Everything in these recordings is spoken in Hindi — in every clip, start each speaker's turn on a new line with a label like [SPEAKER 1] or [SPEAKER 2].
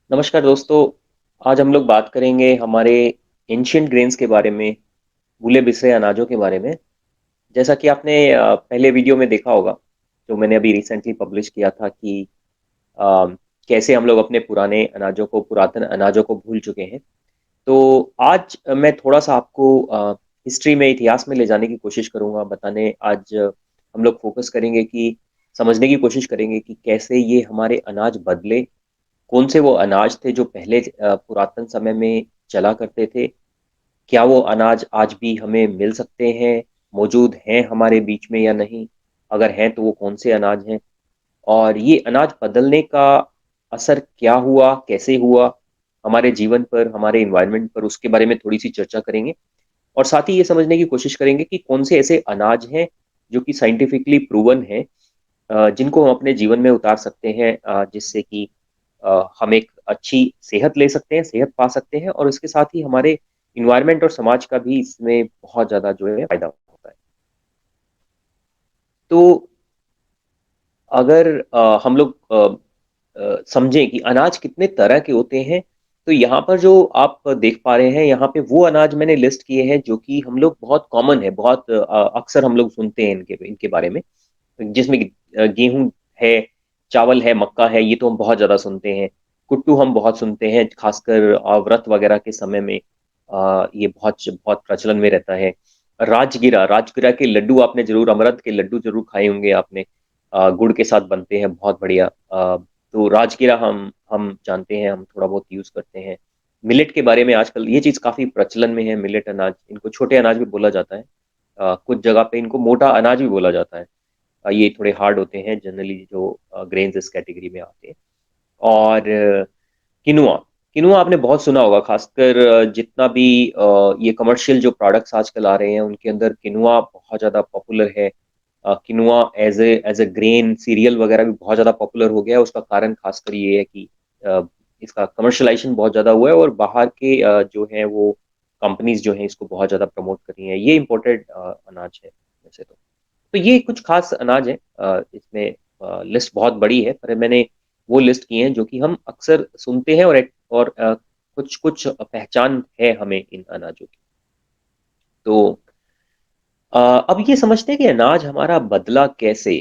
[SPEAKER 1] नमस्कार दोस्तों। आज हम लोग बात करेंगे हमारे एंशियंट ग्रेन्स के बारे में, भूले बिसरे अनाजों के बारे में। जैसा कि आपने पहले वीडियो में देखा होगा, जो मैंने अभी रिसेंटली पब्लिश किया था कि अ, कैसे हम लोग अपने पुराने अनाजों को, पुरातन अनाजों को भूल चुके हैं। तो आज मैं थोड़ा सा आपको हिस्ट्री में, इतिहास में ले जाने की कोशिश करूंगा। बताने आज हम लोग फोकस करेंगे कि समझने की कोशिश करेंगे कि कैसे ये हमारे अनाज बदले, कौन से वो अनाज थे जो पहले पुरातन समय में चला करते थे। क्या वो अनाज आज भी हमें मिल सकते हैं, मौजूद हैं हमारे बीच में या नहीं? अगर हैं तो वो कौन से अनाज हैं, और ये अनाज बदलने का असर क्या हुआ, कैसे हुआ हमारे जीवन पर, हमारे इन्वायरमेंट पर, उसके बारे में थोड़ी सी चर्चा करेंगे। और साथ ही ये समझने की कोशिश करेंगे कि कौन से ऐसे अनाज हैं जो कि साइंटिफिकली प्रूवन हैं, जिनको हम अपने जीवन में उतार सकते हैं, जिससे कि हम एक अच्छी सेहत ले सकते हैं, सेहत पा सकते हैं, और इसके साथ ही हमारे इन्वायरमेंट और समाज का भी इसमें बहुत ज़्यादा जो है फायदा होता है। तो अगर हम लोग समझें कि अनाज कितने तरह के होते हैं, तो यहाँ पर जो आप देख पा रहे हैं, यहाँ पे वो अनाज मैंने लिस्ट किए हैं जो कि हम लोग बहुत कॉमन है, बहुत अक्सर हम लोग सुनते हैं इनके इनके बारे में। जिसमें कि गेहूं है, चावल है, मक्का है, ये तो हम बहुत ज्यादा सुनते हैं। कुट्टू हम बहुत सुनते हैं, खासकर व्रत वगैरह के समय में ये बहुत बहुत प्रचलन में रहता है। राजगिरा, राजगिरा के लड्डू आपने जरूर, अमरत के लड्डू जरूर खाए होंगे आपने। गुड़ के साथ बनते हैं, बहुत बढ़िया। तो राजगिरा हम जानते हैं, हम थोड़ा बहुत यूज करते हैं। मिलेट के बारे में आजकल ये चीज काफी प्रचलन में है। मिलेट अनाज, इनको छोटे अनाज भी बोला जाता है। कुछ जगह पे इनको मोटा अनाज भी बोला जाता है। ये थोड़े हार्ड होते हैं जनरली, जो ग्रेन्स इस कैटेगरी में आते हैं। और किनुआ, किनुआ आपने बहुत सुना होगा, खासकर जितना भी ये कमर्शियल जो प्रोडक्ट्स आजकल आ रहे हैं उनके अंदर किनुआ बहुत ज़्यादा पॉपुलर है। किनुआ एज ए ग्रेन सीरियल वगैरह भी बहुत ज़्यादा पॉपुलर हो गया है। उसका कारण खासकर ये है कि अ, इसका कमर्शलाइजेशन बहुत ज़्यादा हुआ है, और बाहर के जो हैं वो कंपनीज जो हैं इसको बहुत ज़्यादा प्रमोट कर रही हैं। ये इम्पोर्टेड अनाज है वैसे तो ये कुछ खास अनाज है। इसमें लिस्ट बहुत बड़ी है, पर मैंने वो लिस्ट की हैं जो कि हम अक्सर सुनते हैं, और कुछ कुछ पहचान है हमें इन अनाजों की। तो अब ये समझते हैं कि अनाज हमारा बदला कैसे।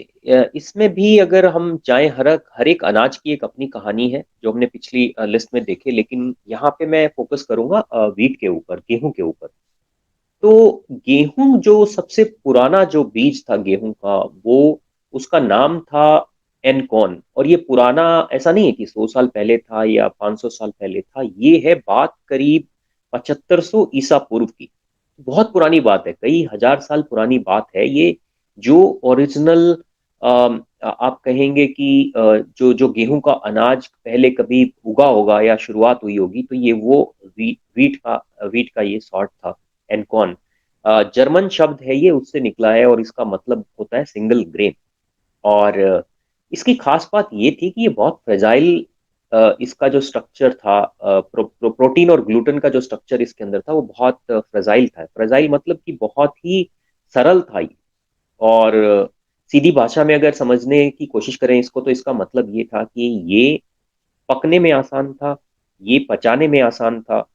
[SPEAKER 1] इसमें भी अगर हम जाएं, हर एक अनाज की एक अपनी कहानी है, जो हमने पिछली लिस्ट में देखे, लेकिन यहाँ पे मैं फोकस करूंगा वीट के ऊपर, गेहूं के ऊपर। तो गेहूं जो सबसे पुराना जो बीज था गेहूं का, वो उसका नाम था एनकॉन। और ये पुराना ऐसा नहीं है कि 100 साल पहले था या 500 साल पहले था, ये है बात करीब 7500 ईसा पूर्व की। बहुत पुरानी बात है, कई हजार साल पुरानी बात है ये। जो ओरिजिनल आप कहेंगे कि जो जो गेहूं का अनाज पहले कभी उगा होगा या शुरुआत हुई होगी, तो ये वो वीट का ये सॉर्ट था, एनकॉन। जर्मन शब्द है ये, उससे निकला है, और इसका मतलब होता है सिंगल ग्रेन। और इसकी खास बात ये थी कि ये बहुत फ्रेजाइल, इसका जो स्ट्रक्चर था, प्रोटीन और ग्लूटेन का जो स्ट्रक्चर इसके अंदर था, वो बहुत फ्रेजाइल था। फ्रेजाइल मतलब कि बहुत ही सरल था ये। और सीधी भाषा में अगर समझने की कोशिश करें इसको, तो इसका मतलब ये था कि ये पकने में आसान था, ये पचाने में आसान था,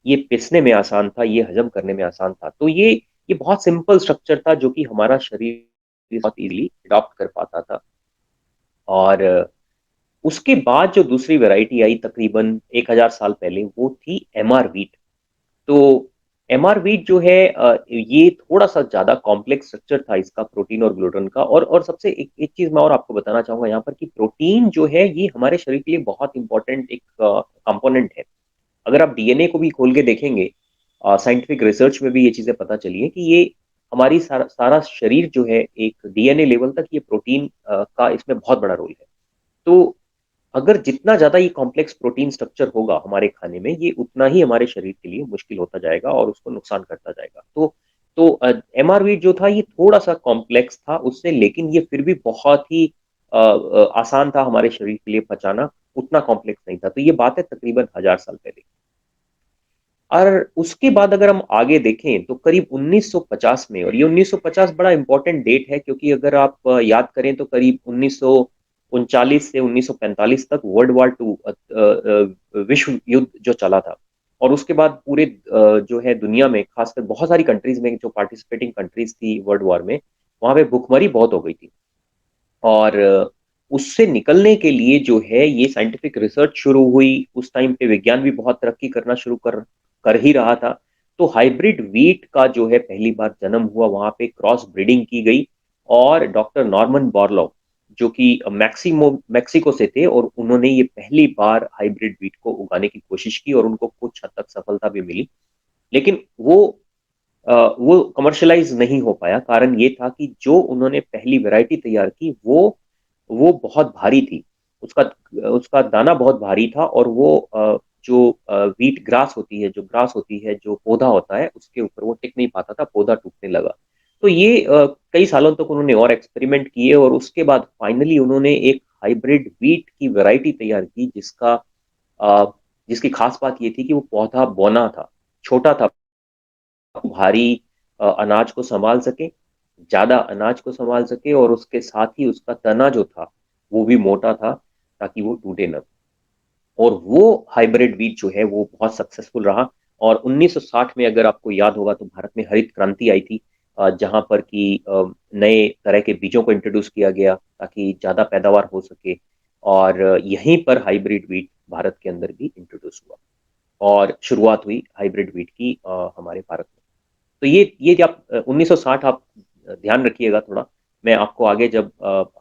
[SPEAKER 1] ये पिसने में आसान था, ये हजम करने में आसान था। तो ये बहुत सिंपल स्ट्रक्चर था जो कि हमारा शरीर बहुत इजीली अडॉप्ट कर पाता था। और उसके बाद जो दूसरी वैरायटी आई तकरीबन 1000 साल पहले, वो थी एमआर वीट। तो एमआर वीट जो है, ये थोड़ा सा ज्यादा कॉम्प्लेक्स स्ट्रक्चर था इसका, प्रोटीन और ग्लूटेन का। और सबसे एक चीज मैं और आपको बताना चाहूंगा यहाँ पर, कि प्रोटीन जो है ये हमारे शरीर के लिए बहुत इंपॉर्टेंट एक कंपोनेंट है। अगर आप डीएनए को भी खोल के देखेंगे, साइंटिफिक रिसर्च में भी ये चीजें पता चली है कि ये हमारी सारा शरीर जो है, एक डीएनए लेवल तक ये प्रोटीन का इसमें बहुत बड़ा रोल है। तो अगर जितना ज्यादा ये कॉम्प्लेक्स प्रोटीन स्ट्रक्चर होगा हमारे खाने में, ये उतना ही हमारे शरीर के लिए मुश्किल होता जाएगा और उसको नुकसान करता जाएगा। तो एमआरवी जो था ये थोड़ा सा कॉम्प्लेक्स था उससे, लेकिन ये फिर भी बहुत ही आसान था हमारे शरीर के लिए पचाना, उतना कॉम्प्लेक्स नहीं था। तो ये बात है तकरीबन 1000 साल पहले। और उसके बाद अगर हम आगे देखें तो करीब 1950 में, और ये 1950 बड़ा इंपॉर्टेंट डेट है, क्योंकि अगर आप याद करें तो करीब 1939 से 1945 तक वर्ल्ड वॉर टू, विश्व युद्ध जो चला था, और उसके बाद पूरे जो है दुनिया में, खासकर बहुत सारी कंट्रीज में जो पार्टिसिपेटिंग कंट्रीज थी वर्ल्ड वॉर में, वहां पे भुखमरी बहुत हो गई थी। और उससे निकलने के लिए जो है ये साइंटिफिक रिसर्च शुरू हुई। उस टाइम पे विज्ञान भी बहुत तरक्की करना शुरू कर कर ही रहा था। तो हाइब्रिड वीट का जो है पहली बार जन्म हुआ, वहां पे क्रॉस ब्रीडिंग की गई, और डॉक्टर नॉर्मन बोरलॉग, जो कि मैक्सिको से थे, और उन्होंने ये पहली बार हाइब्रिड वीट को उगाने की कोशिश की, और उनको कुछ हद तक सफलता भी मिली। लेकिन वो कमर्शलाइज नहीं हो पाया। कारण ये था कि जो उन्होंने पहली वैरायटी तैयार की, वो बहुत भारी थी। उसका उसका दाना बहुत भारी था, और वो जो वीट ग्रास होती है, जो ग्रास होती है, जो पौधा होता है, उसके ऊपर वो टिक नहीं पाता था, पौधा टूटने लगा। तो ये कई सालों तक उन्होंने और एक्सपेरिमेंट किए, और उसके बाद फाइनली उन्होंने एक हाइब्रिड वीट की वैरायटी तैयार की, अ, जिसकी खास बात ये थी कि वो पौधा बौना था, छोटा था, भारी अनाज को संभाल सके, ज्यादा अनाज को संभाल सके, और उसके साथ ही उसका तना जो था वो भी मोटा था, ताकि वो टूटे न। और वो हाइब्रिड बीज जो है वो बहुत सक्सेसफुल रहा। और 1960 में, अगर आपको याद होगा, तो भारत में हरित क्रांति आई थी, जहां पर कि नए तरह के बीजों को इंट्रोड्यूस किया गया ताकि ज्यादा पैदावार हो सके। और यहीं पर हाइब्रिड वीट भारत के अंदर भी इंट्रोड्यूस हुआ, और शुरुआत हुई हाइब्रिड वीट की हमारे भारत में। तो ये जो आप 1960, आप ध्यान रखिएगा थोड़ा। मैं आपको आगे जब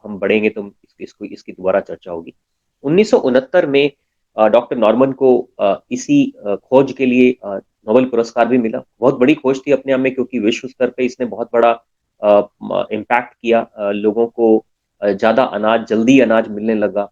[SPEAKER 1] हम बढ़ेंगे तो इसकी दोबारा चर्चा होगी। 1969 में डॉक्टर नॉर्मन को इसी खोज के लिए नोबेल पुरस्कार भी मिला। बहुत बड़ी खोज थी अपने आप में, क्योंकि विश्व स्तर पे इसने बहुत बड़ा इम्पैक्ट किया, लोगों को ज्यादा अनाज, जल्दी अनाज मिलने लगा।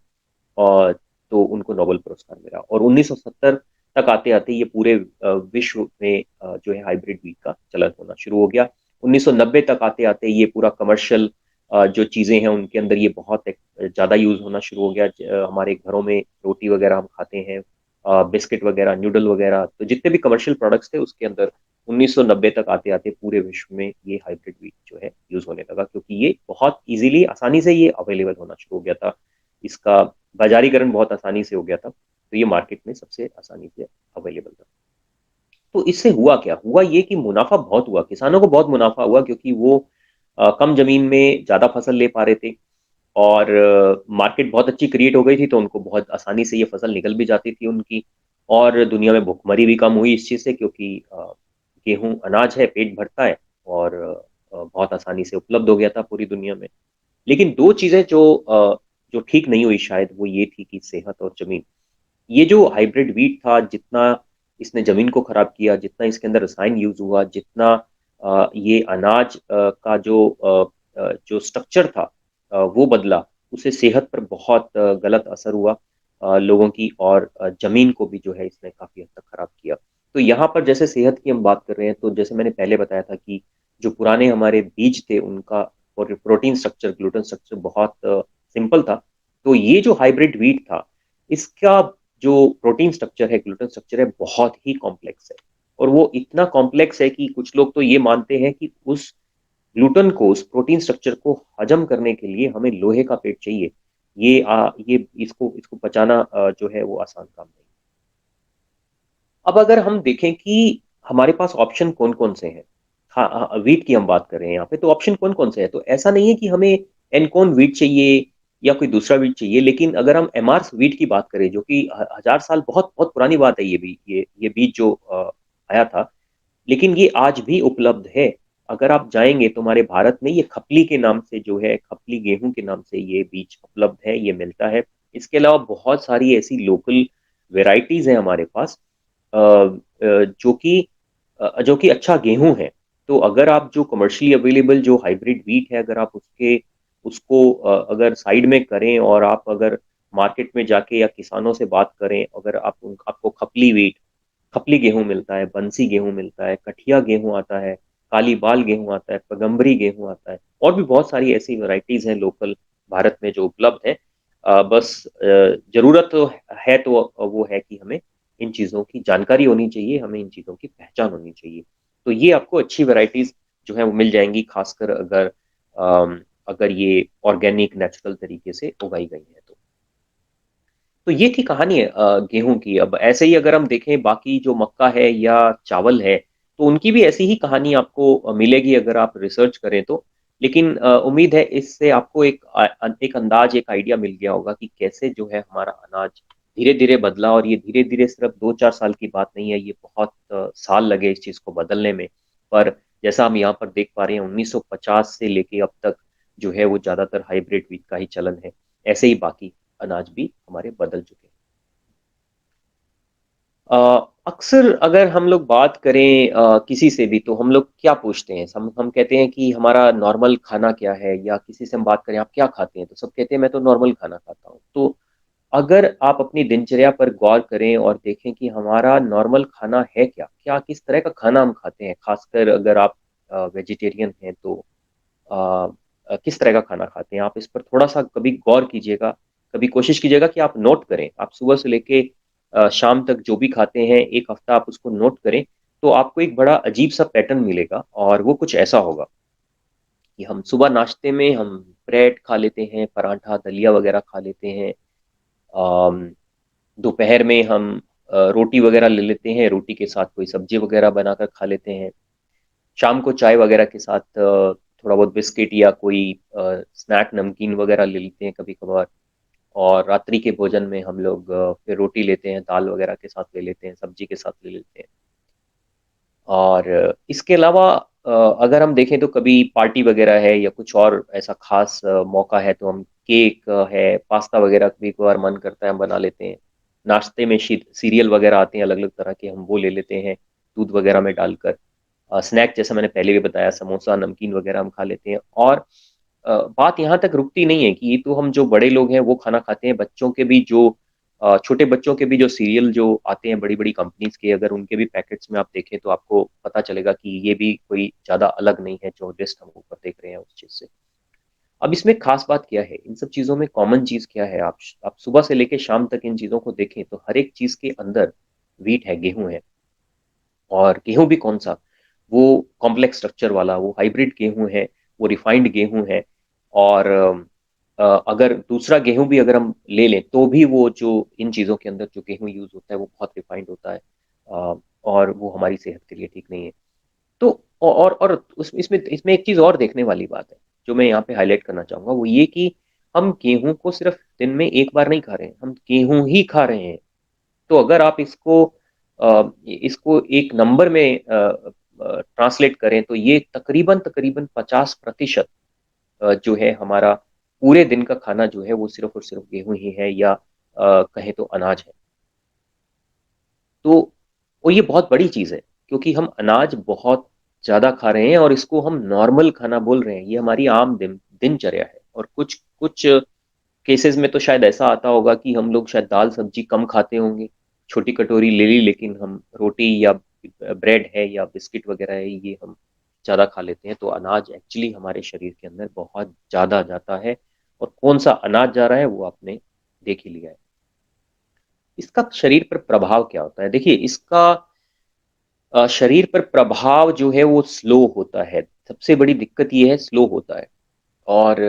[SPEAKER 1] और तो उनको नोबेल पुरस्कार मिला। और 1970 तक आते आते ये पूरे विश्व में जो है हाइब्रिड वीट का चलन होना शुरू हो गया। 1990 तक आते आते ये पूरा कमर्शियल जो चीजें हैं उनके अंदर ये बहुत ज्यादा यूज होना शुरू हो गया। हमारे घरों में रोटी वगैरह हम खाते हैं, बिस्किट वगैरह, न्यूडल वगैरह, तो जितने भी कमर्शियल प्रोडक्ट्स थे उसके अंदर 1990 तक आते आते पूरे विश्व में ये हाइब्रिड वीट जो है यूज होने लगा, क्योंकि ये बहुत इजीली, आसानी से ये अवेलेबल होना शुरू हो गया था। इसका बाजारीकरण बहुत आसानी से हो गया था, तो ये मार्केट में सबसे आसानी से अवेलेबल था। तो इससे हुआ क्या? हुआ ये कि मुनाफा बहुत हुआ, किसानों को बहुत मुनाफा हुआ, क्योंकि वो कम जमीन में ज्यादा फसल ले पा रहे थे, और मार्केट बहुत अच्छी क्रिएट हो गई थी, तो उनको बहुत आसानी से ये फसल निकल भी जाती थी उनकी। और दुनिया में भुखमरी भी कम हुई इस चीज़ से, क्योंकि गेहूं अनाज है, पेट भरता है, और बहुत आसानी से उपलब्ध हो गया था पूरी दुनिया में। लेकिन दो चीजें जो ठीक नहीं हुई शायद, वो ये थी कि सेहत और जमीन। ये जो हाइब्रिड वीट था, जितना इसने जमीन को खराब किया, जितना इसके अंदर रसायन यूज हुआ, जितना ये अनाज का जो स्ट्रक्चर था वो बदला, उससे सेहत पर बहुत गलत असर हुआ लोगों की, और जमीन को भी जो है इसने काफी हद तक खराब किया। तो यहाँ पर जैसे सेहत की हम बात कर रहे हैं, तो जैसे मैंने पहले बताया था कि जो पुराने हमारे बीज थे उनका और प्रोटीन स्ट्रक्चर, ग्लूटन स्ट्रक्चर बहुत सिंपल था। तो ये जो हाइब्रिड वीट था, इसका जो प्रोटीन स्ट्रक्चर है, ग्लूटन स्ट्रक्चर है, बहुत ही कॉम्प्लेक्स है। और वो इतना कॉम्प्लेक्स है कि कुछ लोग तो ये मानते हैं कि उस ग्लूटन को, उस प्रोटीन स्ट्रक्चर को हजम करने के लिए हमें लोहे का पेट चाहिए। ये इसको इसको पचाना जो है वो आसान काम नहीं। अब अगर हम देखें कि हमारे पास ऑप्शन कौन कौन से हैं, हाँ हाँ, वीट की हम बात कर रहे हैं यहाँ पे, तो ऑप्शन कौन कौन से हैं? तो ऐसा नहीं है कि हमें एनकॉन वीट चाहिए या कोई दूसरा वीट चाहिए। लेकिन अगर हम एमआरस वीट की बात करें, जो कि 1000 साल, बहुत बहुत पुरानी बात है, ये भी ये बीज जो आया था, लेकिन ये आज भी उपलब्ध है। अगर आप जाएंगे तो हमारे भारत में ये खपली के नाम से, जो है खपली गेहूं के नाम से, ये बीज उपलब्ध है, ये मिलता है। इसके अलावा बहुत सारी ऐसी लोकल वेराइटीज हैं हमारे पास, जो कि अच्छा गेहूं है। तो अगर आप जो कमर्शियली अवेलेबल जो हाइब्रिड वीट है, अगर आप उसको अगर साइड में करें, और आप अगर मार्केट में जाके या किसानों से बात करें, अगर आपको खपली गेहूं मिलता है, बंसी गेहूं मिलता है, कठिया गेहूं आता है, काली बाल गेहूं आता है, पैगम्बरी गेहूं आता है, और भी बहुत सारी ऐसी वैरायटीज हैं लोकल भारत में जो उपलब्ध है। बस जरूरत तो है, तो वो है कि हमें इन चीज़ों की जानकारी होनी चाहिए, हमें इन चीज़ों की पहचान होनी चाहिए। तो ये आपको अच्छी वैरायटीज जो है वो मिल जाएंगी, खासकर अगर अगर ये ऑर्गेनिक नेचुरल तरीके से उगाई गई हैं तो ये थी कहानी गेहूं की। अब ऐसे ही अगर हम देखें बाकी जो मक्का है या चावल है, तो उनकी भी ऐसी ही कहानी आपको मिलेगी अगर आप रिसर्च करें तो। लेकिन उम्मीद है इससे आपको एक अंदाज, एक आइडिया मिल गया होगा कि कैसे जो है हमारा अनाज धीरे धीरे बदला, और ये धीरे धीरे सिर्फ 2-4 साल की बात नहीं है, ये बहुत साल लगे इस चीज को बदलने में। पर जैसा हम यहाँ पर देख पा रहे हैं, 1950 से लेके अब तक जो है वो ज्यादातर हाइब्रिड बीज का ही चलन है। ऐसे ही बाकी अनाज भी हमारे बदल चुके हैं। अक्सर अगर हम लोग बात करें किसी से भी, तो हम लोग क्या पूछते हैं? हम कहते हैं कि हमारा नॉर्मल खाना क्या है, या किसी से हम बात करें आप क्या खाते हैं, तो सब कहते हैं मैं तो नॉर्मल खाना खाता हूँ। तो अगर आप अपनी दिनचर्या पर गौर करें और देखें कि हमारा नॉर्मल खाना है क्या, क्या किस तरह का खाना हम खाते हैं, खासकर अगर आप वेजिटेरियन हैं तो किस तरह का खाना खाते हैं, आप इस पर थोड़ा सा कभी गौर कीजिएगा। कभी कोशिश कीजिएगा कि आप नोट करें, आप सुबह से लेके शाम तक जो भी खाते हैं, एक हफ्ता आप उसको नोट करें, तो आपको एक बड़ा अजीब सा पैटर्न मिलेगा, और वो कुछ ऐसा होगा कि हम सुबह नाश्ते में हम ब्रेड खा लेते हैं, पराठा दलिया वगैरह खा लेते हैं। अम, दोपहर में हम रोटी वगैरह ले लेते हैं, रोटी के साथ कोई सब्जी वगैरह बनाकर खा लेते हैं। शाम को चाय वगैरह के साथ थोड़ा बहुत बिस्किट या कोई स्नैक नमकीन वगैरह ले लेते हैं कभी कभार। और रात्रि के भोजन में हम लोग फिर रोटी लेते हैं, दाल वगैरह के साथ ले लेते हैं, सब्जी के साथ ले लेते हैं। और इसके अलावा अगर हम देखें तो कभी पार्टी वगैरह है या कुछ और ऐसा खास मौका है, तो हम केक है, पास्ता वगैरह भी एक बार मन करता है हम बना लेते हैं। नाश्ते में सीरियल वगैरह आते हैं अलग अलग तरह के, हम वो ले लेते हैं दूध वगैरह में डालकर। स्नैक जैसा मैंने पहले भी बताया, समोसा नमकीन वगैरह हम खा लेते हैं। और बात यहाँ तक रुकती नहीं है कि ये तो हम जो बड़े लोग हैं वो खाना खाते हैं, बच्चों के भी जो छोटे बच्चों के भी जो सीरियल जो आते हैं बड़ी बड़ी कंपनीज के, अगर उनके भी पैकेट्स में आप देखें तो आपको पता चलेगा कि ये भी कोई ज्यादा अलग नहीं है जो लिस्ट हम ऊपर देख रहे हैं उस चीज से। अब इसमें खास बात क्या है, इन सब चीजों में कॉमन चीज क्या है? आप सुबह से लेकर शाम तक इन चीजों को देखें तो हर एक चीज के अंदर वीट है, गेहूं है। और गेहूं भी कौन सा? वो कॉम्प्लेक्स स्ट्रक्चर वाला, वो हाइब्रिड गेहूं है, वो रिफाइंड गेहूं है। और अगर दूसरा गेहूं भी अगर हम ले लें तो भी वो जो इन चीज़ों के अंदर जो गेहूं यूज होता है वो बहुत रिफाइंड होता है। और वो हमारी सेहत के लिए ठीक नहीं है। तो और इसमें इसमें एक चीज़ और देखने वाली बात है जो मैं यहाँ पे हाईलाइट करना चाहूंगा, वो ये कि हम गेहूं को सिर्फ दिन में एक बार नहीं खा रहे हैं, हम गेहूं ही खा रहे हैं। तो अगर आप इसको एक नंबर में ट्रांसलेट करें तो ये तकरीबन तकरीबन 50% जो है हमारा पूरे दिन का खाना जो है वो सिर्फ और सिर्फ गेहूं ही है, या कहें तो अनाज है। तो और ये बहुत बड़ी चीज है, क्योंकि हम अनाज बहुत ज्यादा खा रहे हैं और इसको हम नॉर्मल खाना बोल रहे हैं, ये हमारी आम दिनचर्या है। और कुछ कुछ केसेस में तो शायद ऐसा आता होगा कि हम लोग शायद दाल सब्जी कम खाते होंगे, छोटी कटोरी ले ली, लेकिन हम रोटी या ब्रेड है या बिस्किट वगैरह है ये हम ज़्यादा खा लेते हैं। तो अनाज एक्चुअली हमारे शरीर के अंदर बहुत ज़्यादा जाता है, और कौन सा अनाज जा रहा है वो आपने देख ही लिया है। इसका शरीर पर प्रभाव क्या होता है? देखिए, इसका शरीर पर प्रभाव जो है वो स्लो होता है। सबसे बड़ी दिक्कत ये है, स्लो होता है। और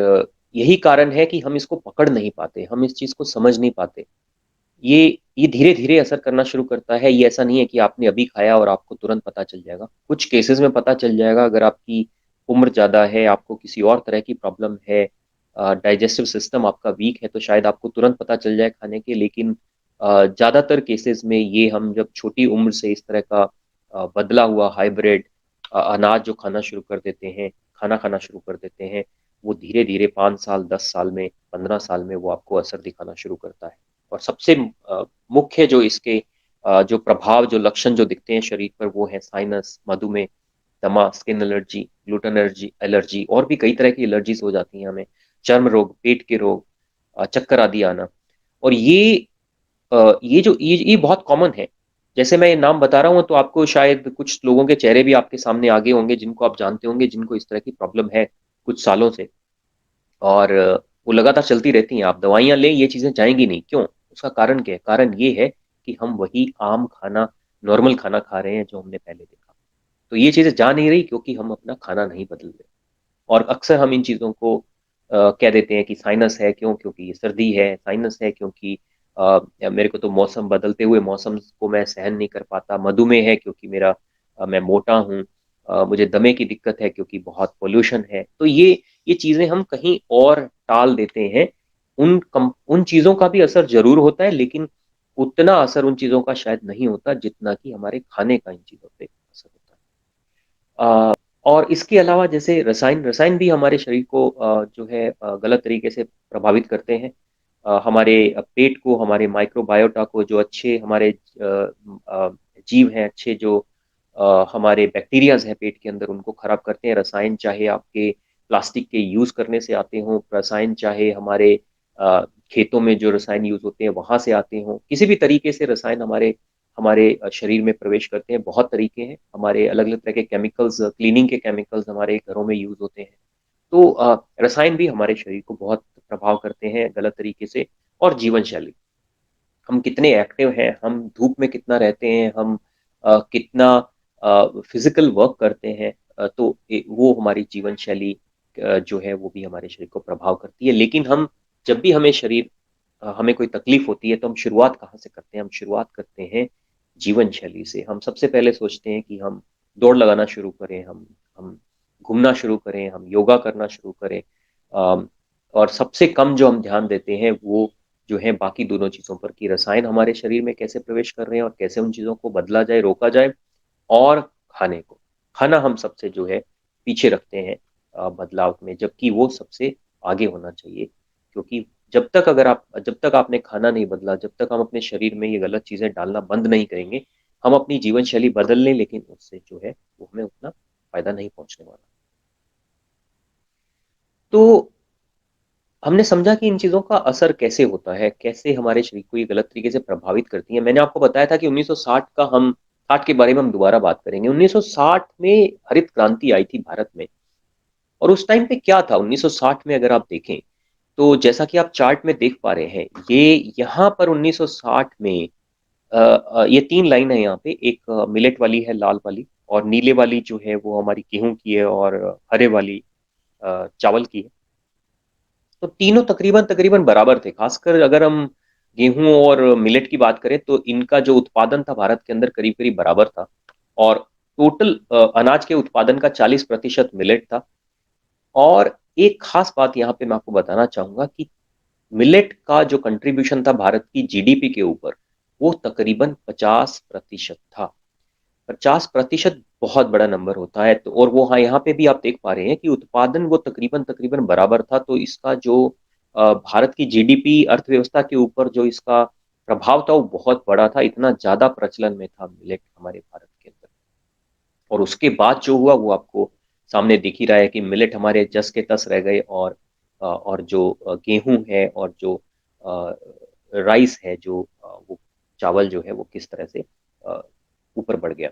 [SPEAKER 1] यही कारण है कि हम इसको पकड़ नहीं पाते, हम इस चीज़ को समझ नहीं पाते। ये ये धीरे-धीरे असर करना शुरू करता है। ये ऐसा नहीं है कि आपने अभी खाया और आपको तुरंत पता चल जाएगा। कुछ केसेस में पता चल जाएगा, अगर आपकी उम्र ज़्यादा है, आपको किसी और तरह की प्रॉब्लम है, डाइजेस्टिव सिस्टम आपका वीक है, तो शायद आपको तुरंत पता चल जाए खाने के। लेकिन ज़्यादातर केसेस में ये हम जब छोटी उम्र से इस तरह का बदला हुआ हाइब्रिड अनाज जो खाना शुरू कर देते हैं, खाना खाना शुरू कर देते हैं, वो धीरे-धीरे 5 साल, 10 साल में, 15 साल में वो आपको असर दिखाना शुरू करता है। और सबसे मुख्य जो इसके जो प्रभाव, जो लक्षण जो दिखते हैं शरीर पर, वो है साइनस, मधुमेह, दमा, skin allergy, gluten allergy allergy, और भी कई तरह की एलर्जीज हो जाती हैं हमें, चर्म रोग, पेट के रोग, चक्कर आदि आना। और ये बहुत कॉमन है। जैसे मैं ये नाम बता रहा हूँ तो आपको शायद कुछ लोगों के चेहरे भी आपके सामने आगे होंगे जिनको आप जानते होंगे, जिनको इस तरह की प्रॉब्लम है कुछ सालों से। और वो लगातार चलती रहती हैं। आप दवाइयाँ लें, ये चीज़ें जाएंगी नहीं। क्यों? उसका कारण क्या है? कारण ये है कि हम वही आम खाना, नॉर्मल खाना खा रहे हैं जो हमने पहले देखा। तो ये चीज़ें जा नहीं रही क्योंकि हम अपना खाना नहीं बदल रहे। और अक्सर हम इन चीज़ों को कह देते हैं कि साइनस है, क्यों? क्योंकि ये सर्दी है, साइनस है क्योंकि मेरे को तो मौसम बदलते हुए मौसम को मैं सहन नहीं कर पाता, मधुमेह है क्योंकि मैं मोटा हूँ, मुझे दमे की दिक्कत है क्योंकि बहुत पोल्यूशन है। तो ये चीजें हम कहीं और टाल देते हैं। उन चीजों का भी असर जरूर होता है, लेकिन उतना असर उन चीजों का शायद नहीं होता जितना कि हमारे खाने का इन चीजों पे असर होता है। और इसके अलावा जैसे रसायन रसायन भी हमारे शरीर को जो है गलत तरीके से प्रभावित करते हैं। हमारे पेट को, हमारे माइक्रोबायोटा को, जो अच्छे हमारे जीव हैं, अच्छे जो हमारे बैक्टीरियाज हैं पेट के अंदर, उनको खराब करते हैं रसायन। चाहे आपके प्लास्टिक के यूज करने से आते हों रसायन, चाहे हमारे खेतों में जो रसायन यूज होते हैं वहां से आते हों, किसी भी तरीके से रसायन हमारे हमारे शरीर में प्रवेश करते हैं। बहुत तरीके हैं, हमारे अलग अलग तरह के केमिकल्स, क्लीनिंग के केमिकल्स हमारे घरों में यूज होते हैं। तो रसायन भी हमारे शरीर को बहुत प्रभाव करते हैं गलत तरीके से। और जीवन शैली, हम कितने एक्टिव हैं, हम धूप में कितना रहते हैं, हम कितना फिजिकल वर्क करते हैं, तो वो हमारी जीवन शैली जो है वो भी हमारे शरीर को प्रभाव करती है। लेकिन हम जब भी हमें कोई तकलीफ होती है तो हम शुरुआत कहाँ से करते हैं? हम शुरुआत करते हैं जीवन शैली से। हम सबसे पहले सोचते हैं कि हम दौड़ लगाना शुरू करें, हम घूमना शुरू करें, हम योगा करना शुरू करें। अम, और सबसे कम जो हम ध्यान देते हैं वो जो है बाकी दोनों चीजों पर, कि रसायन हमारे शरीर में कैसे प्रवेश कर रहे हैं और कैसे उन चीजों को बदला जाए, रोका जाए। और खाना हम सबसे जो है पीछे रखते हैं बदलाव में, जबकि वो सबसे आगे होना चाहिए। क्योंकि जब तक आपने खाना नहीं बदला, जब तक हम अपने शरीर में ये गलत चीजें डालना बंद नहीं करेंगे, हम अपनी जीवन शैली बदल लें, लेकिन उससे जो है वो हमें उतना फायदा नहीं पहुंचने वाला। तो हमने समझा कि इन चीजों का असर कैसे होता है, कैसे हमारे शरीर को ये गलत तरीके से प्रभावित करती है। मैंने आपको बताया था कि 1960 का हम 60 के बारे में हम दोबारा बात करेंगे। 1960 में हरित क्रांति आई थी भारत में। और उस टाइम पे क्या था 1960 में, अगर आप देखें तो जैसा कि आप चार्ट में देख पा रहे हैं, ये यहाँ पर 1960 में ये 3 लाइन है यहाँ पे। एक मिलेट वाली है, लाल वाली, और नीले वाली जो है वो हमारी गेहूं की है, और हरे वाली चावल की है। तो तीनों तकरीबन तकरीबन बराबर थे। खासकर अगर हम गेहूं और मिलेट की बात करें तो इनका जो उत्पादन था भारत के अंदर करीब करीब बराबर था। और टोटल अनाज के उत्पादन का 40% मिलेट था। और एक खास बात यहाँ पे मैं आपको बताना चाहूंगा कि मिलेट का जो कंट्रीब्यूशन था भारत की जीडीपी के ऊपर, वो तकरीबन 50% था। 50% बहुत बड़ा नंबर होता है। तो और वो, हाँ, यहाँ पे भी आप देख पा रहे हैं कि उत्पादन वो तकरीबन तकरीबन बराबर था। तो इसका जो भारत की जीडीपी अर्थव्यवस्था के ऊपर जो इसका प्रभाव था वो बहुत बड़ा था। इतना ज्यादा प्रचलन में था मिलेट हमारे भारत के अंदर। और उसके बाद जो हुआ वो आपको सामने दिख ही रहा है कि मिलेट हमारे जस के तस रह गए। और जो गेहूं है और जो राइस है, जो वो चावल जो है वो किस तरह से अ, ऊपर बढ़ गया।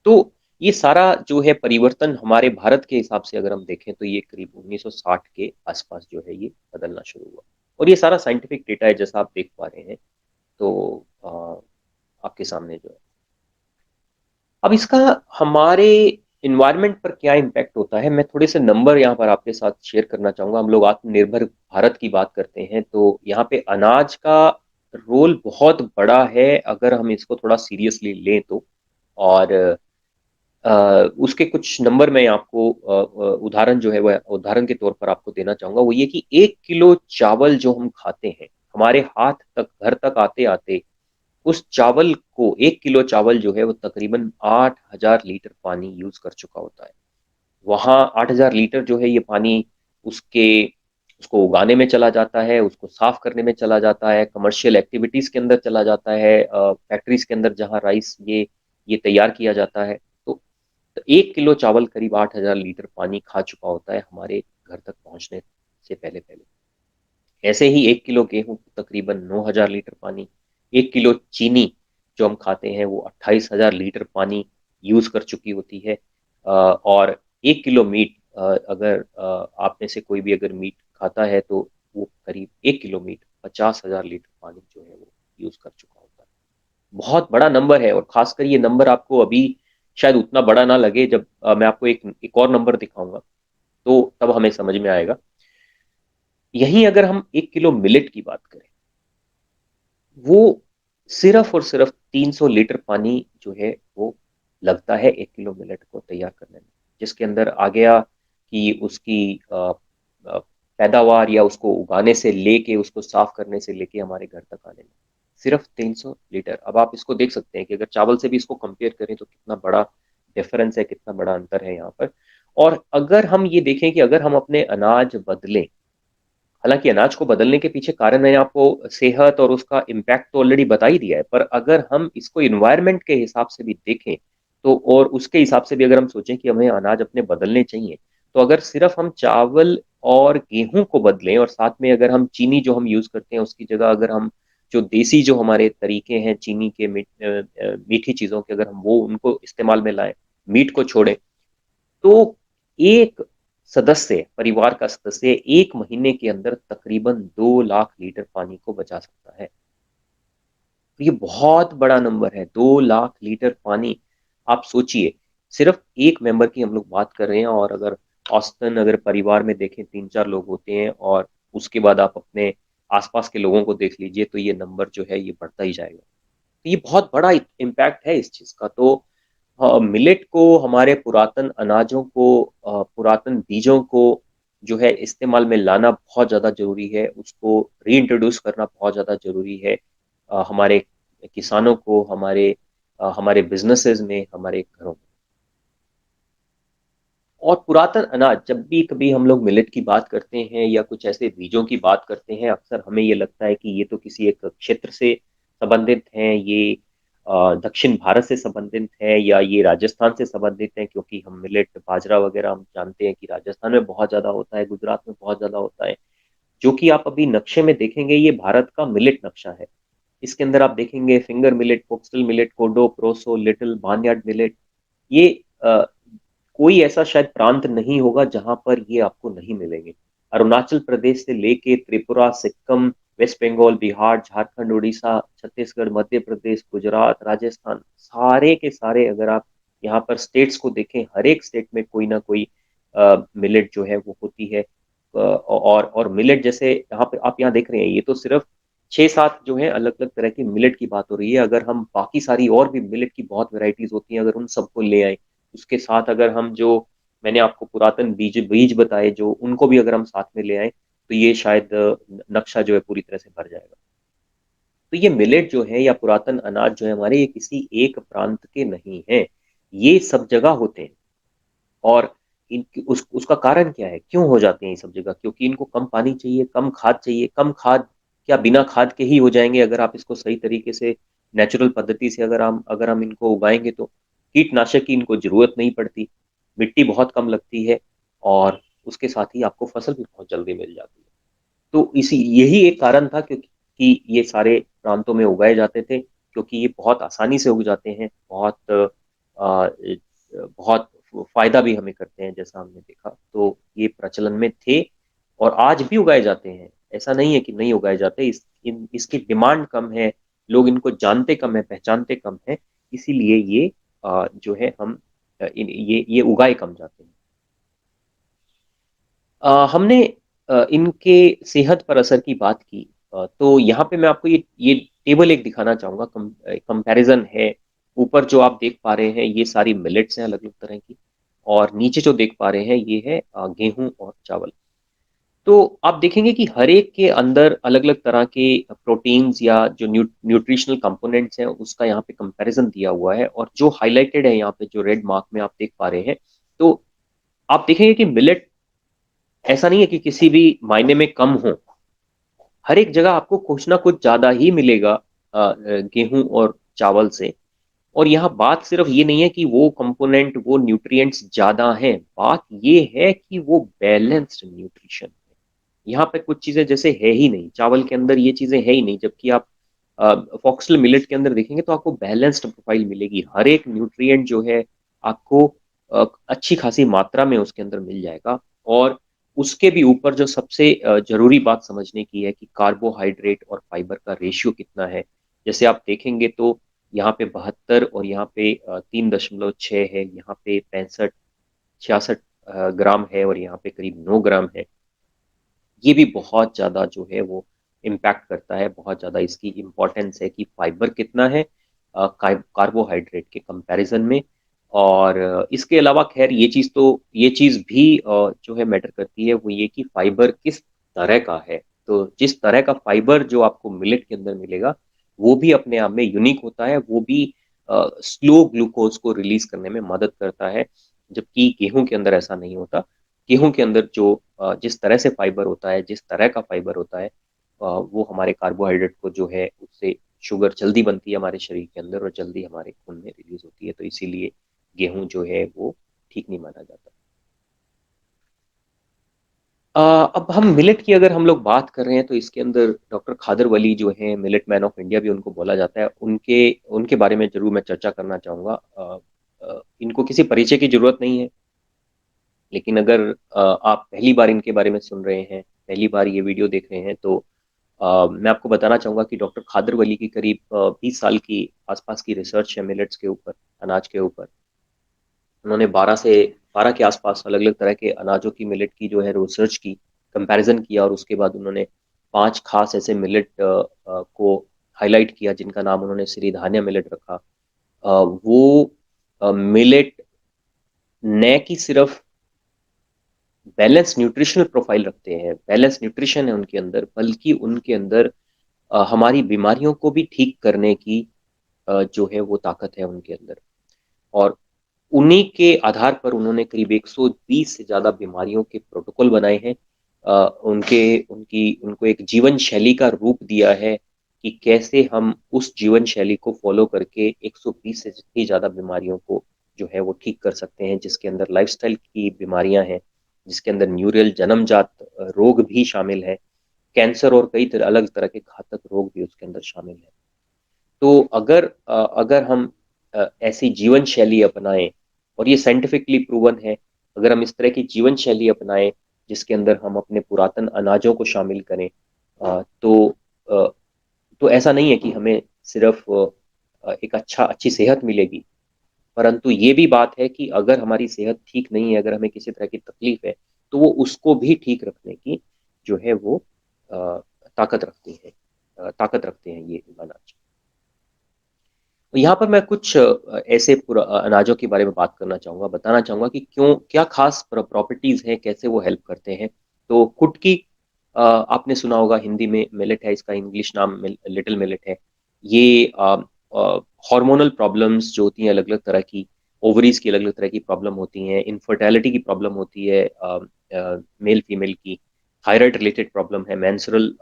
[SPEAKER 1] तो ये सारा जो है परिवर्तन हमारे भारत के हिसाब से अगर हम देखें तो ये करीब 1960 के आसपास जो है ये बदलना शुरू हुआ। और ये सारा साइंटिफिक डेटा है जैसा आप देख पा रहे हैं। तो आपके सामने जो है, अब इसका हमारे इन्वायरमेंट पर क्या इम्पैक्ट होता है, मैं थोड़े से नंबर यहाँ पर आपके साथ शेयर करना चाहूंगा। हम लोग आत्मनिर्भर भारत की बात करते हैं तो यहाँ पे अनाज का रोल बहुत बड़ा है अगर हम इसको थोड़ा सीरियसली लें तो। और उसके कुछ नंबर मैं आपको उदाहरण जो है वह उदाहरण के तौर पर आपको देना चाहूंगा। वो ये कि 1 किलो चावल जो हम खाते हैं, हमारे हाथ तक, घर तक आते आते, उस चावल को, 1 किलो चावल जो है वो तकरीबन 8,000 लीटर पानी यूज कर चुका होता है। वहां 8,000 लीटर जो है ये पानी उसके उसको उगाने में चला जाता है, उसको साफ करने में चला जाता है, कमर्शियल एक्टिविटीज के अंदर चला जाता है, फैक्ट्रीज के अंदर जहाँ राइस ये तैयार किया जाता है। तो 1 किलो चावल करीब 8,000 लीटर पानी खा चुका होता है हमारे घर तक पहुंचने से पहले पहले। ऐसे ही 1 किलो गेहूं तकरीबन 9,000 लीटर पानी, 1 किलो चीनी जो हम खाते हैं वो 28,000 लीटर पानी यूज कर चुकी होती है। और 1 किलो मीट, अगर आप में से कोई भी अगर मीट खाता है तो वो करीब 1 किलो मीट 50,000 लीटर पानी जो है वो यूज कर चुका होता है। बहुत बड़ा नंबर है। और खासकर ये नंबर आपको अभी शायद उतना बड़ा ना लगे, जब मैं आपको एक और नंबर दिखाऊंगा तो तब हमें समझ में आएगा। यहीं अगर हम 1 किलो मिलेट की बात करें, वो सिर्फ और सिर्फ 300 लीटर पानी जो है वो लगता है 1 किलो मिलेट को तैयार करने में, जिसके अंदर आ गया कि उसकी पैदावार या उसको उगाने से लेके उसको साफ करने से लेके हमारे घर तक आने में सिर्फ 300 लीटर। अब आप इसको देख सकते हैं कि अगर चावल से भी इसको कंपेयर करें तो कितना बड़ा डिफरेंस है, कितना बड़ा अंतर है यहाँ पर। और अगर हम ये देखें कि अगर हम अपने अनाज बदलें, हालांकि अनाज को बदलने के पीछे कारण मैंने आपको सेहत और उसका इम्पैक्ट तो ऑलरेडी बता ही दिया है, पर अगर हम इसको इन्वायरमेंट के हिसाब से भी देखें तो, और उसके हिसाब से भी अगर हम सोचें कि हमें अनाज अपने बदलने चाहिए, तो अगर सिर्फ हम चावल और गेहूं को बदलें और साथ में अगर हम चीनी जो हम यूज करते हैं उसकी जगह अगर हम जो देसी जो हमारे तरीके हैं चीनी के मीठी चीजों के, अगर हम वो उनको इस्तेमाल में लाएं, मीट को छोड़ें, तो एक सदस्य, परिवार का सदस्य 1 महीने के अंदर तकरीबन 2 लाख लीटर पानी को बचा सकता है। तो ये बहुत बड़ा नंबर है, 2 लाख लीटर पानी। आप सोचिए, सिर्फ एक मेंबर की हम लोग बात कर रहे हैं, और अगर औसतन अगर परिवार में देखें 3-4 लोग होते हैं और उसके बाद आप अपने आसपास के लोगों को देख लीजिए, तो ये नंबर जो है ये बढ़ता ही जाएगा। तो ये बहुत बड़ा इम्पैक्ट है इस चीज का। तो मिलेट को, हमारे पुरातन अनाजों को, पुरातन बीजों को जो है इस्तेमाल में लाना बहुत ज़्यादा जरूरी है, उसको रीइंट्रोड्यूस करना बहुत ज़्यादा जरूरी है हमारे किसानों को, हमारे बिजनेसेस में, हमारे घरों में। और पुरातन अनाज, जब भी कभी हम लोग मिलेट की बात करते हैं या कुछ ऐसे बीजों की बात करते हैं, अक्सर हमें ये लगता है कि ये तो किसी एक क्षेत्र से संबंधित हैं, ये दक्षिण भारत से संबंधित है या ये राजस्थान से संबंधित है, क्योंकि हम मिलेट बाजरा वगैरह हम जानते हैं कि राजस्थान में बहुत ज्यादा होता है, गुजरात में बहुत ज्यादा होता है। जो कि आप अभी नक्शे में देखेंगे, ये भारत का मिलेट नक्शा है। इसके अंदर आप देखेंगे फिंगर मिलेट, फोक्सटेल मिलेट, कोडो, प्रोसो, लिटिल, बार्नयार्ड मिलेट। ये कोई ऐसा शायद प्रांत नहीं होगा जहां पर ये आपको नहीं मिलेंगे। अरुणाचल प्रदेश से लेके त्रिपुरा, सिक्किम, वेस्ट बंगाल, बिहार, झारखंड, उड़ीसा, छत्तीसगढ़, मध्य प्रदेश, गुजरात, राजस्थान, सारे के सारे अगर आप यहाँ पर स्टेट्स को देखें, हर एक स्टेट में कोई ना कोई मिलेट जो है वो होती है। और मिलेट जैसे यहाँ पे आप यहाँ देख रहे हैं, ये तो सिर्फ 6-7 जो है अलग अलग तरह की मिलेट की बात हो रही है। अगर हम बाकी सारी और भी मिलेट की बहुत वेराइटीज होती हैं, अगर उन सबको ले आए, उसके साथ अगर हम जो मैंने आपको पुरातन बीज बीज बताए जो, उनको भी अगर हम साथ में ले आए, तो ये शायद नक्शा जो है पूरी तरह से भर जाएगा। तो ये मिलेट जो है या पुरातन अनाज जो है हमारे, ये किसी एक प्रांत के नहीं है, ये सब जगह होते हैं। और उसका कारण क्या है, क्यों हो जाते हैं ये सब जगह? क्योंकि इनको कम पानी चाहिए, कम खाद चाहिए। कम खाद क्या, बिना खाद के ही हो जाएंगे अगर आप इसको सही तरीके से नेचुरल पद्धति से अगर हम इनको उगाएंगे तो। कीटनाशक की इनको जरूरत नहीं पड़ती, मिट्टी बहुत कम लगती है, और उसके साथ ही आपको फसल भी बहुत जल्दी मिल जाती है। तो इसी यही एक कारण था क्योंकि कि ये सारे प्रांतों में उगाए जाते थे, क्योंकि ये बहुत आसानी से उग जाते हैं, बहुत फायदा भी हमें करते हैं, जैसा हमने देखा। तो ये प्रचलन में थे और आज भी उगाए जाते हैं, ऐसा नहीं है कि नहीं उगाए जाते। इसकी डिमांड कम है, लोग इनको जानते कम है, पहचानते कम है, इसीलिए ये जो है हम ये उगाए कम जाते हैं। हमने इनके सेहत पर असर की बात की, तो यहाँ पे मैं आपको ये टेबल एक दिखाना चाहूंगा। कंपैरिजन है। ऊपर जो आप देख पा रहे हैं ये सारी मिलेट्स हैं अलग अलग तरह की, और नीचे जो देख पा रहे हैं ये है गेहूं और चावल। तो आप देखेंगे कि हर एक के अंदर अलग अलग तरह के प्रोटीन्स या जो न्यूट्रिशनल कंपोनेंट्स हैं उसका यहाँ पे कंपैरिजन दिया हुआ है, और जो हाईलाइटेड है यहाँ पे जो रेड मार्क में आप देख पा रहे हैं, तो आप देखेंगे कि मिलेट ऐसा नहीं है कि किसी भी मायने में कम हो। हर एक जगह आपको कुछ ना कुछ ज्यादा ही मिलेगा गेहूं और चावल से। और यहाँ बात सिर्फ ये नहीं है कि वो कंपोनेंट, वो न्यूट्रिएंट्स ज्यादा हैं, बात ये है कि वो बैलेंस्ड न्यूट्रिशन है। यहाँ पे कुछ चीजें जैसे है ही नहीं, चावल के अंदर ये चीजें है ही नहीं, जबकि आप फॉक्सटेल मिलेट के अंदर देखेंगे तो आपको बैलेंस्ड प्रोफाइल मिलेगी। हर एक न्यूट्रिएंट जो है आपको अच्छी खासी मात्रा में उसके अंदर मिल जाएगा। और उसके भी ऊपर जो सबसे जरूरी बात समझने की है कि कार्बोहाइड्रेट और फाइबर का रेशियो कितना है। जैसे आप देखेंगे तो यहाँ पे 72 और यहाँ पे 3.6 है, यहाँ पे 65-66 ग्राम है, और यहाँ पे करीब 9 ग्राम है। ये भी बहुत ज़्यादा जो है वो इम्पैक्ट करता है, बहुत ज़्यादा इसकी इम्पोर्टेंस है कि फाइबर कितना है कार्बोहाइड्रेट के कंपैरिजन में। और इसके अलावा खैर ये चीज़ भी जो है मैटर करती है, वो ये कि फाइबर किस तरह का है। तो जिस तरह का फाइबर जो आपको मिलेट के अंदर मिलेगा, वो भी अपने आप में यूनिक होता है, वो भी स्लो ग्लूकोज को रिलीज करने में मदद करता है, जबकि गेहूं के अंदर ऐसा नहीं होता। गेहूं के अंदर जो जिस तरह से फाइबर होता है, जिस तरह का फाइबर होता है, वो हमारे कार्बोहाइड्रेट को जो है उससे शुगर जल्दी बनती है हमारे शरीर के अंदर और जल्दी हमारे खून में रिलीज होती है, तो इसीलिए गेहूं जो है वो ठीक नहीं माना जाता। अब हम मिलेट की अगर हम लोग बात कर रहे हैं, तो इसके अंदर डॉक्टर खादर वली जो है, मिलेट मैन ऑफ इंडिया भी उनको बोला जाता है, उनके उनके बारे में जरूर मैं चर्चा करना चाहूंगा। इनको किसी परिचय की जरूरत नहीं है, लेकिन अगर आप पहली बार इनके बारे में सुन रहे हैं, पहली बार ये वीडियो देख रहे हैं, तो मैं आपको बताना चाहूंगा कि डॉक्टर खादर वली की करीब 20 साल की आसपास की रिसर्च है मिलेट्स के ऊपर, अनाज के ऊपर। उन्होंने 12 के आसपास अलग अलग तरह के अनाजों की, मिलेट की जो है रिसर्च की, कंपैरिजन किया, और उसके बाद उन्होंने 5 खास ऐसे मिलेट को हाईलाइट किया जिनका नाम उन्होंने सिरिधान्य मिलेट रखा। वो मिलेट न कि सिर्फ बैलेंस न्यूट्रिशनल प्रोफाइल रखते हैं, बैलेंस न्यूट्रिशन है उनके अंदर, बल्कि उनके अंदर हमारी बीमारियों को भी ठीक करने की जो है वो ताकत है उनके अंदर। और उन्हीं के आधार पर उन्होंने करीब 120 से ज्यादा बीमारियों के प्रोटोकॉल बनाए हैं। उनके उनकी उनको एक जीवन शैली का रूप दिया है कि कैसे हम उस जीवन शैली को फॉलो करके 120 से जितनी ज्यादा बीमारियों को जो है वो ठीक कर सकते हैं, जिसके अंदर लाइफस्टाइल की बीमारियां हैं, जिसके अंदर न्यूरल जन्मजात रोग भी शामिल है, कैंसर और कई अलग तरह के घातक रोग भी उसके अंदर शामिल है। तो अगर हम ऐसी जीवन शैली अपनाएं, और ये साइंटिफिकली प्रूवन है, अगर हम इस तरह की जीवन शैली अपनाएं जिसके अंदर हम अपने पुरातन अनाजों को शामिल करें, अ, तो ऐसा नहीं है कि हमें सिर्फ एक अच्छी सेहत मिलेगी, परंतु ये भी बात है कि अगर हमारी सेहत ठीक नहीं है, अगर हमें किसी तरह की तकलीफ है, तो वो उसको भी ठीक रखने की जो है वो ताकत रखती है, ताकत रखते हैं ये अनाज। यहाँ पर मैं कुछ ऐसे अनाजों के बारे में बात करना चाहूंगा, बताना चाहूंगा कि क्यों, क्या खास प्रॉपर्टीज हैं, कैसे वो हेल्प करते हैं। तो कुटकी, आपने सुना होगा, हिंदी में मिलेट है, इसका इंग्लिश नाम लिटिल मिलेट है। ये हार्मोनल प्रॉब्लम्स जो होती हैं, अलग अलग तरह की ओवरीज की अलग अलग तरह की प्रॉब्लम होती हैं, इनफर्टिलिटी की प्रॉब्लम होती है मेल फीमेल की, थायराइड रिलेटेड प्रॉब्लम है, मेंस्ट्रुअल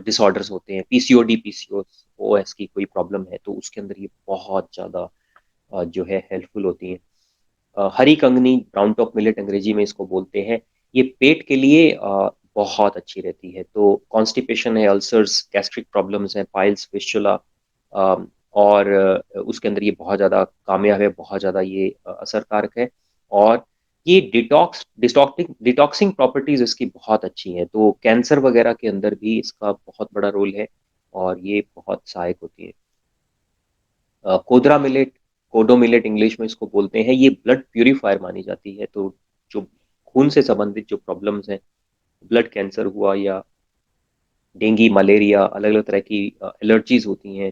[SPEAKER 1] डिसऑर्डर्स होते हैं, पीसीओडी पीसीओएस की कोई प्रॉब्लम है, तो उसके अंदर ये बहुत ज़्यादा जो है हेल्पफुल होती हैं। हरी कंगनी, ब्राउन टॉप मिलेट अंग्रेजी में इसको बोलते हैं, ये पेट के लिए बहुत अच्छी रहती है। तो कॉन्स्टिपेशन है, अल्सर्स, गैस्ट्रिक प्रॉब्लम्स हैं, पाइल्स, फिस्टुला, और उसके अंदर ये बहुत ज़्यादा कामयाब है, बहुत ज़्यादा ये असरकारक है। और ये डिटॉक्सिंग प्रॉपर्टीज इसकी बहुत अच्छी हैं, तो कैंसर वगैरह के अंदर भी इसका बहुत बड़ा रोल है, और ये बहुत सहायक होती है। कोदरा मिलेट, कोडो मिलेट इंग्लिश में इसको बोलते हैं, ये ब्लड प्यूरिफायर मानी जाती है। तो जो खून से संबंधित जो प्रॉब्लम्स हैं, ब्लड कैंसर हुआ या डेंगू, मलेरिया, अलग अलग तरह की एलर्जीज होती हैं,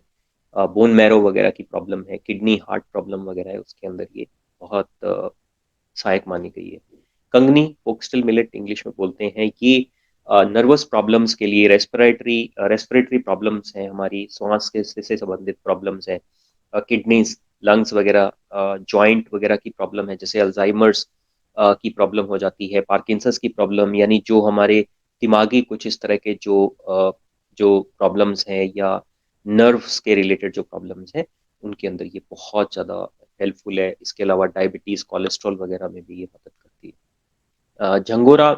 [SPEAKER 1] बोन मैरो वगैरह की प्रॉब्लम है, किडनी हार्ट प्रॉब्लम वगैरह है, उसके अंदर ये बहुत सहायक मानी गई है। कंगनी, फोक्सटेल मिलेट इंग्लिश में बोलते हैं, ये नर्वस प्रॉब्लम्स के लिए, रेस्पिरेटरी प्रॉब्लम्स हैं, हमारी श्वास के से संबंधित प्रॉब्लम्स हैं, किडनीज, लंग्स वगैरह, जॉइंट वगैरह की प्रॉब्लम है, जैसे अल्जाइमर्स की प्रॉब्लम हो जाती है, पार्किंसंस की प्रॉब्लम, यानी जो हमारे दिमागी कुछ इस तरह के जो प्रॉब्लम्स हैं, या नर्व्स के रिलेटेड जो प्रॉब्लम्स हैं, उनके अंदर ये बहुत ज़्यादा हेल्पफुल है। इसके अलावा डायबिटीज़, कोलेस्ट्रॉल वगैरह में भी ये मदद करती है। झंगोरा,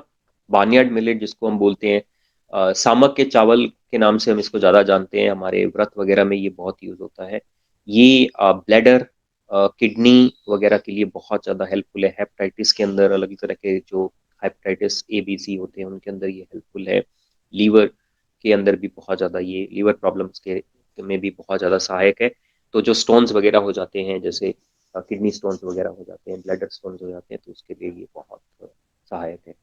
[SPEAKER 1] बार्नयार्ड मिलेट जिसको हम बोलते हैं, सामक के चावल के नाम से हम इसको ज़्यादा जानते हैं, हमारे व्रत वगैरह में ये बहुत यूज़ होता है। ये ब्लैडर, किडनी वगैरह के लिए बहुत ज़्यादा हेल्पफुल है। हेपेटाइटिस के अंदर अलग तरह के जो हेपेटाइटिस ए बी सी होते हैं, उनके अंदर ये हेल्पफुल है। लीवर के अंदर भी बहुत ज़्यादा, ये लीवर प्रॉब्लम्स के में भी बहुत ज़्यादा सहायक है। तो जो स्टोन्स वगैरह हो जाते हैं, जैसे किडनी स्टोन्स वगैरह हो जाते हैं, ब्लैडर स्टोन्स हो जाते हैं, तो उसके लिए ये बहुत सहायक है।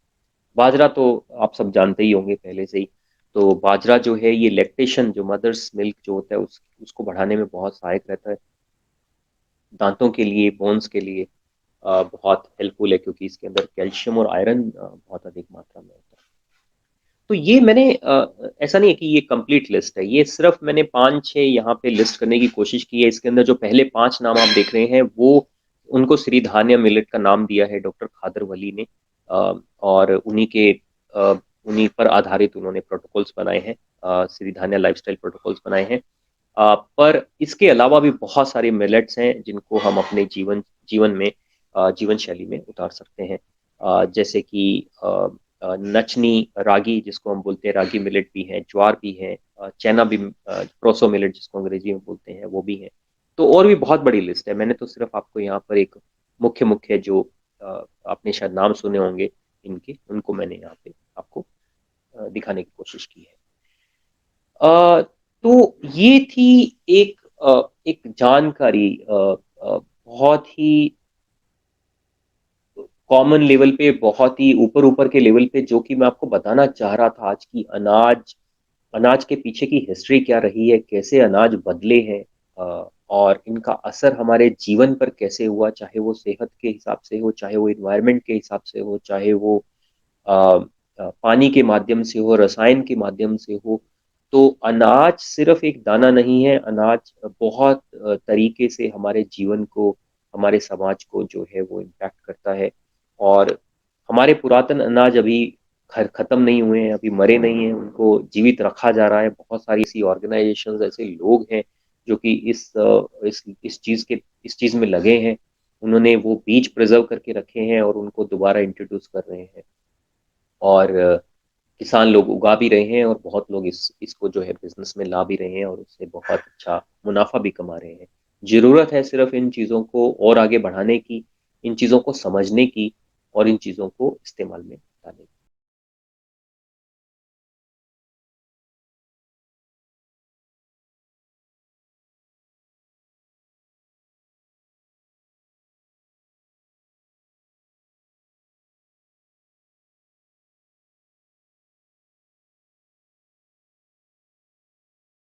[SPEAKER 1] बाजरा तो आप सब जानते ही होंगे पहले से ही। तो बाजरा जो है ये लैक्टेशन, जो मदर्स मिल्क जो होता है उसको बढ़ाने में बहुत सहायक रहता है। दांतों के लिए, बोन्स के लिए बहुत हेल्पफुल है, क्योंकि इसके अंदर कैल्शियम और आयरन बहुत अधिक मात्रा में होता है। तो ये मैंने ऐसा नहीं है कि ये कंप्लीट लिस्ट है, ये सिर्फ मैंने 5-6 यहाँ पे लिस्ट करने की कोशिश की है। इसके अंदर जो पहले 5 नाम आप देख रहे हैं वो उनको सिरिधान्य मिलेट का नाम दिया है डॉक्टर खादर वली ने। और उन्हीं पर आधारित उन्होंने प्रोटोकॉल्स बनाए हैं, सिरिधान्य लाइफस्टाइल प्रोटोकॉल्स बनाए हैं। पर इसके अलावा भी बहुत सारे मिलेट्स हैं जिनको हम अपने जीवन में, जीवन शैली में उतार सकते हैं। जैसे कि नचनी रागी, जिसको हम बोलते हैं, रागी मिलेट भी है, ज्वार भी है, चना भी, प्रोसो मिलेट जिसको अंग्रेजी में बोलते हैं, वो भी है। तो और भी बहुत बड़ी लिस्ट है। मैंने तो सिर्फ आपको यहाँ पर एक मुख्य मुख्य जो आपने शायद नाम सुने होंगे इनके, उनको मैंने यहाँ पे आपको दिखाने की कोशिश की है। तो ये थी एक एक जानकारी, बहुत ही कॉमन लेवल पे, बहुत ही ऊपर ऊपर के लेवल पे, जो कि मैं आपको बताना चाह रहा था आज की अनाज के पीछे की हिस्ट्री क्या रही है, कैसे अनाज बदले हैं, और इनका असर हमारे जीवन पर कैसे हुआ, चाहे वो सेहत के हिसाब से हो, चाहे वो इन्वायरमेंट के हिसाब से हो, चाहे वो अ, पानी के माध्यम से हो, रसायन के माध्यम से हो। तो अनाज सिर्फ एक दाना नहीं है, अनाज बहुत तरीके से हमारे जीवन को, हमारे समाज को जो है वो इम्पैक्ट करता है। और हमारे पुरातन अनाज अभी खत्म नहीं हुए हैं, अभी मरे नहीं हैं, उनको जीवित रखा जा रहा है। बहुत सारी ऐसी ऑर्गेनाइजेशंस, ऐसे लोग हैं जो कि इस चीज में लगे हैं। उन्होंने वो बीज प्रिजर्व करके रखे हैं और उनको दोबारा इंट्रोड्यूस कर रहे हैं। और किसान लोग उगा भी रहे हैं, और बहुत लोग इसको जो है बिजनेस में ला भी रहे हैं, और उससे बहुत अच्छा मुनाफा भी कमा रहे हैं। जरूरत है सिर्फ इन चीज़ों को और आगे बढ़ाने की, इन चीज़ों को समझने की, और इन चीज़ों को इस्तेमाल में लाने की।